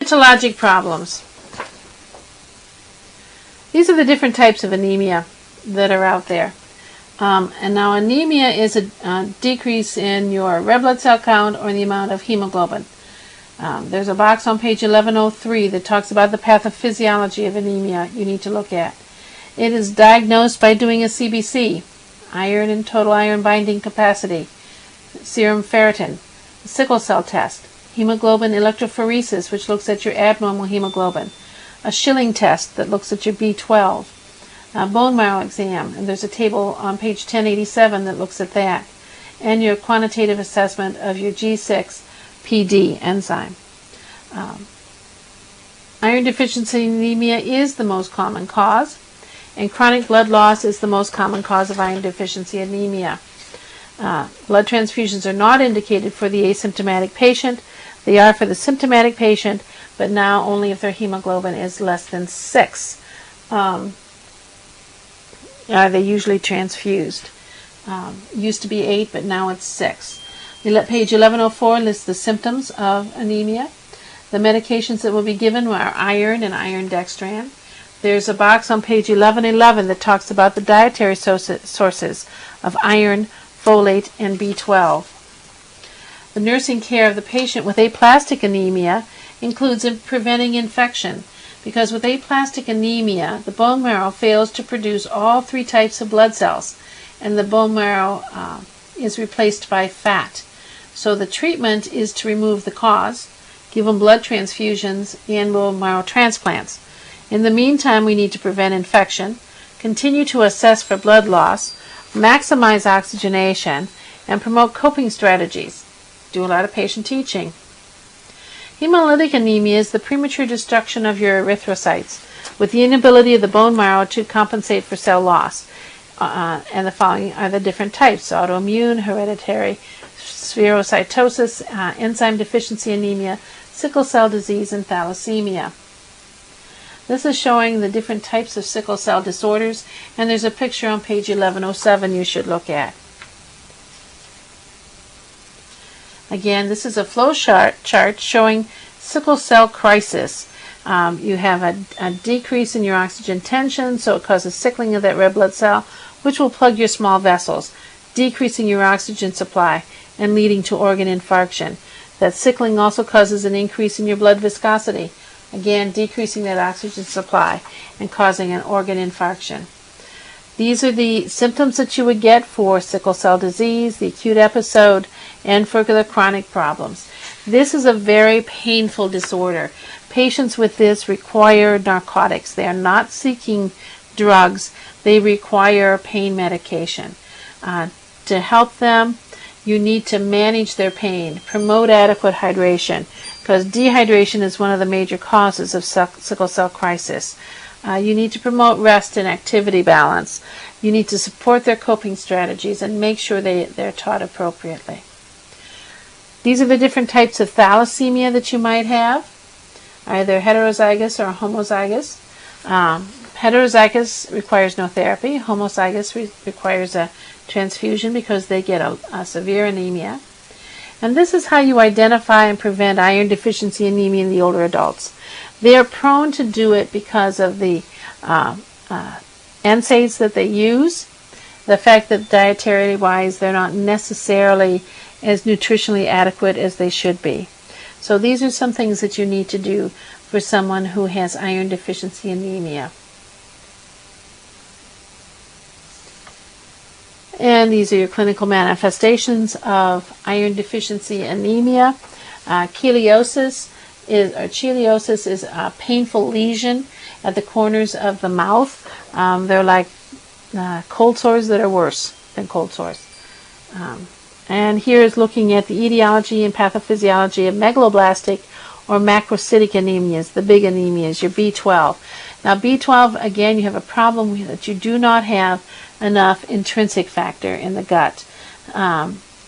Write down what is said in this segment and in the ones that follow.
Hematologic problems. These are the different types of anemia that are out there. And now anemia is a decrease in your red blood cell count or in the amount of hemoglobin. There's a box on page 1103 that talks about the pathophysiology of anemia you need to look at. It is diagnosed by doing a CBC, iron and total iron binding capacity, serum ferritin, sickle cell test, hemoglobin electrophoresis, which looks at your abnormal hemoglobin, a Schilling test that looks at your B12, a bone marrow exam, and there's a table on page 1087 that looks at that, and your quantitative assessment of your G6PD enzyme. Iron deficiency anemia is the most common cause, and chronic blood loss is the most common cause of iron deficiency anemia. Blood transfusions are not indicated for the asymptomatic patient. They are for the symptomatic patient, but now only if their hemoglobin is less than 6 are they usually transfused. Used to be 8, but now it's 6. Page 1104 lists the symptoms of anemia. The medications that will be given are iron and iron dextran. There's a box on page 1111 that talks about the dietary sources of iron, folate, and B12. The nursing care of the patient with aplastic anemia includes preventing infection, because with aplastic anemia, the bone marrow fails to produce all 3 types of blood cells, and the bone marrow is replaced by fat. So the treatment is to remove the cause, give them blood transfusions, and bone marrow transplants. In the meantime, we need to prevent infection, continue to assess for blood loss, maximize oxygenation, and promote coping strategies. Do a lot of patient teaching. Hemolytic anemia is the premature destruction of your erythrocytes, with the inability of the bone marrow to compensate for cell loss. And the following are the different types: autoimmune, hereditary, spherocytosis, enzyme deficiency anemia, sickle cell disease, and thalassemia. This is showing the different types of sickle cell disorders, and there's a picture on page 1107 you should look at. Again, this is a flow chart showing sickle cell crisis. You have a decrease in your oxygen tension, so it causes sickling of that red blood cell, which will plug your small vessels, decreasing your oxygen supply and leading to organ infarction. That sickling also causes an increase in your blood viscosity, again decreasing that oxygen supply and causing an organ infarction. These are the symptoms that you would get for sickle cell disease, the acute episode, and for the chronic problems. This is a very painful disorder. Patients with this require narcotics. They are not seeking drugs. They require pain medication. To help them, you need to manage their pain, promote adequate hydration, because dehydration is one of the major causes of sickle cell crisis. You need to promote rest and activity balance. You need to support their coping strategies and make sure they're taught appropriately. These are the different types of thalassemia that you might have, either heterozygous or homozygous. Heterozygous requires no therapy. Homozygous requires a transfusion because they get a severe anemia. And this is how you identify and prevent iron deficiency anemia in the older adults. They are prone to do it because of the NSAIDs that they use, the fact that dietary-wise they're not necessarily as nutritionally adequate as they should be. So these are some things that you need to do for someone who has iron deficiency anemia. And these are your clinical manifestations of iron deficiency anemia. Chiliosis is a painful lesion at the corners of the mouth. They're like cold sores that are worse than cold sores. And here is looking at the etiology and pathophysiology of megaloblastic or macrocytic anemias, the big anemias, your B12. Now B12, again, you have a problem with that you do not have enough intrinsic factor in the gut.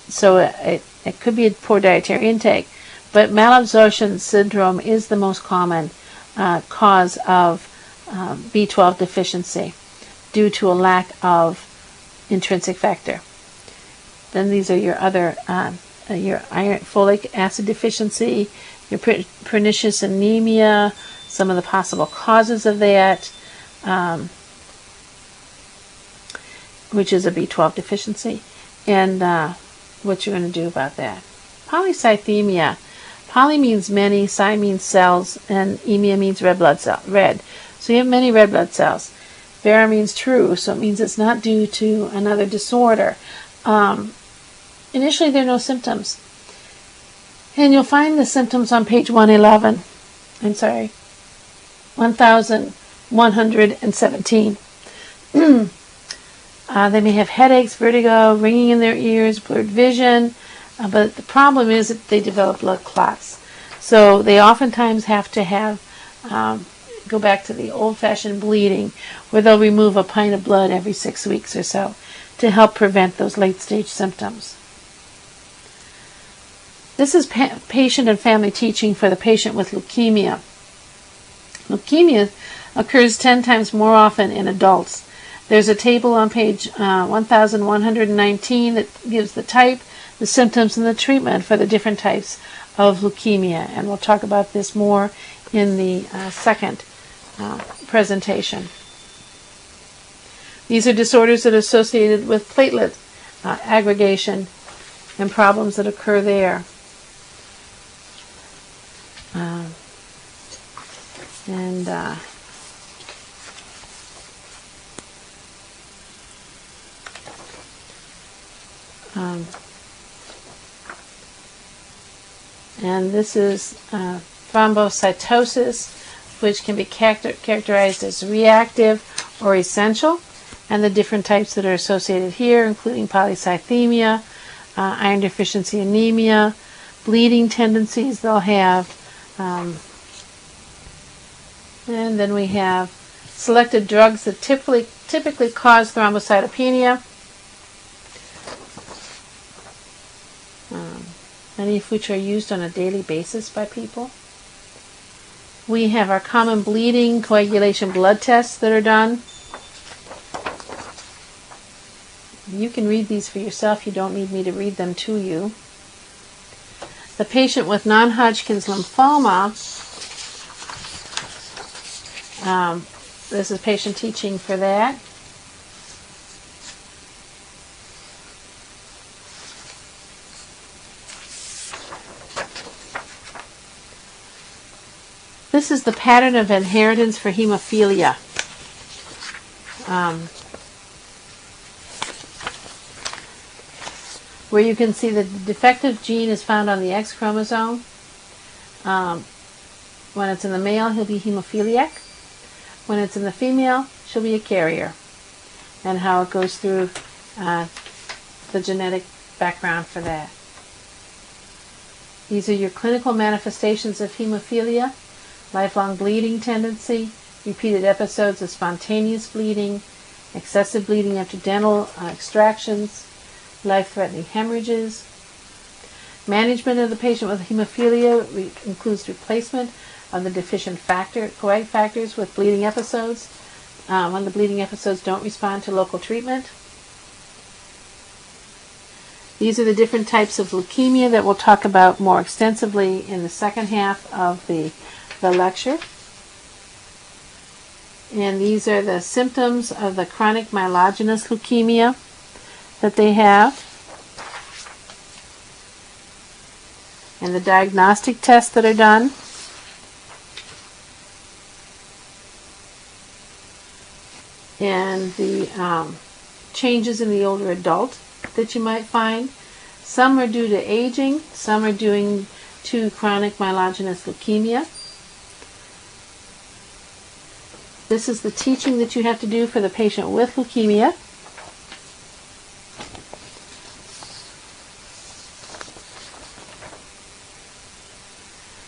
So it could be a poor dietary intake. But malabsorption syndrome is the most common cause of B12 deficiency due to a lack of intrinsic factor. Then these are your other, your iron, folic acid deficiency, your pernicious anemia, some of the possible causes of that, which is a B12 deficiency, and what you're going to do about that. Polycythemia. Poly means many, cy means cells, and emia means red blood cell, red. So you have many red blood cells. Vera means true, so it means it's not due to another disorder. Initially, there are no symptoms. And you'll find the symptoms on page 111. I'm sorry, 1117. They may have headaches, vertigo, ringing in their ears, blurred vision, but the problem is that they develop blood clots. So they oftentimes have to have, go back to the old-fashioned bleeding, where they'll remove a pint of blood every 6 weeks or so to help prevent those late-stage symptoms. This is patient and family teaching for the patient with leukemia. Leukemia occurs 10 times more often in adults. There's a table on page 1119 that gives the type, the symptoms, and the treatment for the different types of leukemia. And we'll talk about this more in the second presentation. These are disorders that are associated with platelet aggregation and problems that occur there. And this is thrombocytosis, which can be characterized as reactive or essential, and the different types that are associated here, including polycythemia, iron deficiency anemia, bleeding tendencies they'll have, and then we have selected drugs that typically cause thrombocytopenia, many of which are used on a daily basis by people. We have our common bleeding coagulation blood tests that are done. You can read these for yourself. You don't need me to read them to you. The patient with non-Hodgkin's lymphoma, this is patient teaching for that. This is the pattern of inheritance for hemophilia. Where you can see that the defective gene is found on the X chromosome. When it's in the male, he'll be hemophiliac. When it's in the female, she'll be a carrier. And how it goes through the genetic background for that. These are your clinical manifestations of hemophilia: lifelong bleeding tendency, repeated episodes of spontaneous bleeding, excessive bleeding after dental extractions, life-threatening hemorrhages. Management of the patient with hemophilia includes replacement of the deficient coag factors with bleeding episodes when the bleeding episodes don't respond to local treatment. These are the different types of leukemia that we'll talk about more extensively in the second half of the lecture. And these are the symptoms of the chronic myelogenous leukemia that they have, and the diagnostic tests that are done. And the changes in the older adult that you might find. Some are due to aging, some are due to chronic myelogenous leukemia. This is the teaching that you have to do for the patient with leukemia.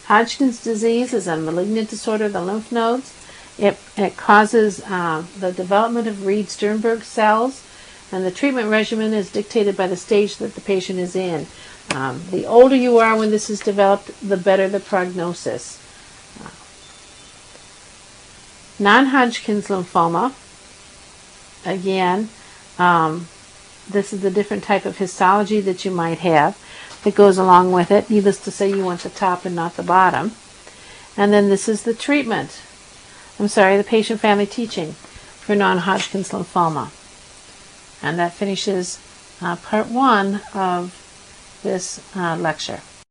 Hodgkin's disease is a malignant disorder of the lymph nodes. It causes the development of Reed-Sternberg cells, and the treatment regimen is dictated by the stage that the patient is in. The older you are when this is developed, the better the prognosis. Non-Hodgkin's lymphoma, again, this is the different type of histology that you might have. that goes along with it. Needless to say, you want the top and not the bottom. And then this is the treatment. The patient family teaching for non-Hodgkin's lymphoma. And that finishes part 1 of this lecture.